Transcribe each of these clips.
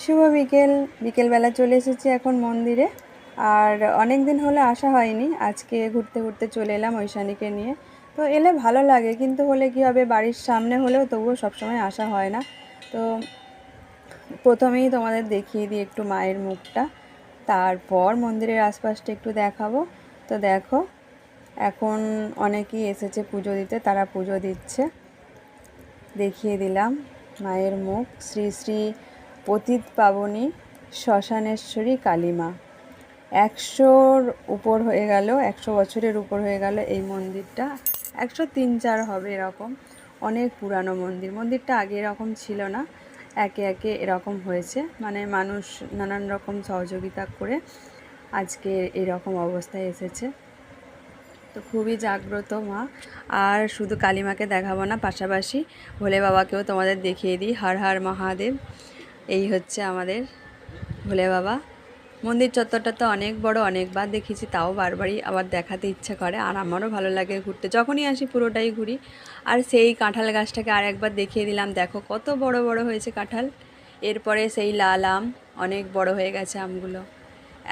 শুভ বিকেল। বিকেলবেলা চলে এসেছি এখন মন্দিরে। আর অনেক দিন হলে আসা হয়নি, আজকে ঘুরতে ঘুরতে চলে এলাম ঐশানীকে নিয়ে। তো এলে ভালো লাগে, কিন্তু হলে কী হবে, বাড়ির সামনে হলেও তবুও সবসময় আসা হয় না। তো প্রথমেই তোমাদের দেখিয়ে দিই একটু মায়ের মুখটা, তারপর মন্দিরের আশপাশটা একটু দেখাবো। তো দেখো, এখন অনেকেই এসেছে পুজো দিতে, তারা পুজো দিচ্ছে। দেখিয়ে দিলাম মায়ের মুখ। শ্রী শ্রী পতিত পাবনী শ্মশানেশ্বরী কালীমা। 100-র উপর হয়ে গেল, 100 বছরের উপর হয়ে গেল এই মন্দিরটা। 103-4 হবে এরকম। অনেক পুরানো মন্দির। মন্দিরটা আগে এরকম ছিল না, একে একে এরকম হয়েছে, মানে মানুষ নানান রকম সহযোগিতা করে আজকে এরকম অবস্থায় এসেছে। তো খুবই জাগ্রত মা। আর শুধু কালীমাকে দেখাবো না, পাশাপাশি ভোলে বাবাকেও তোমাদের দেখিয়ে দিই। হর হর মহাদেব। এই হচ্ছে আমাদের ভোলে বাবা। মন্দির চত্বরটা তো অনেক বড়, অনেকবার দেখেছি, তাও বারবারই আবার দেখাতে ইচ্ছা করে। আর আমারও ভালো লাগে ঘুরতে, যখনই আসি পুরোটাই ঘুরি। আর সেই কাঁঠাল গাছটাকে আর একবার দেখিয়ে দিলাম, দেখো কত বড় বড় হয়েছে কাঁঠাল। এরপরে সেই লাল আম, অনেক বড় হয়ে গেছে আমগুলো।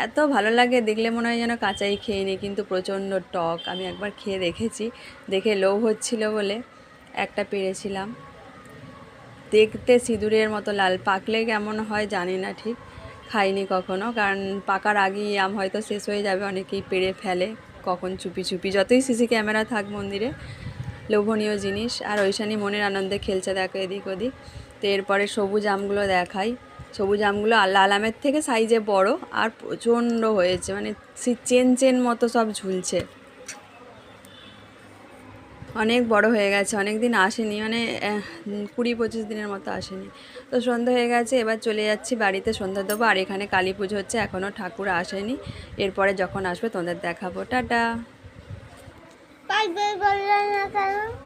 এত ভালো লাগে দেখলে, মনে হয় যেন কাঁচাই খেয়ে নিই, কিন্তু প্রচণ্ড টক। আমি একবার খেয়ে দেখেছি, দেখে লোভ হচ্ছিল বলে একটা পেরেছিলাম। দেখতে সিঁদুরের মতো লাল, পাকলে কেমন হয় জানি না, ঠিক খাইনি কখনো, কারণ পাকার আগেই আম হয়তো শেষ হয়ে যাবে, অনেকেই পেড়ে ফেলে কখন চুপি চুপি, যতই সিসি ক্যামেরা থাক মন্দিরে। লোভনীয় জিনিস। আর ঐশানী মনের আনন্দে খেলছে দেখো এদিক ওদিক। তো এরপরে সবুজ আমগুলো দেখাই। সবুজ আমগুলো লাল আমের থেকে সাইজে বড়, আর প্রচণ্ড হয়েছে, মানে সেই চেন চেন মতো সব ঝুলছে, অনেক বড় হয়ে গেছে। অনেক দিন আসেনি, মানে 20-25 দিনের মতো আসেনি। তো সন্ধ্যা হয়ে গেছে, এবার চলে যাচ্ছি বাড়িতে, সন্ধ্যা দেবো। আর এখানে কালী পুজো হচ্ছে, এখনও ঠাকুর আসেনি। এরপরে যখন আসবে তোমাদের দেখাবো। টাটা।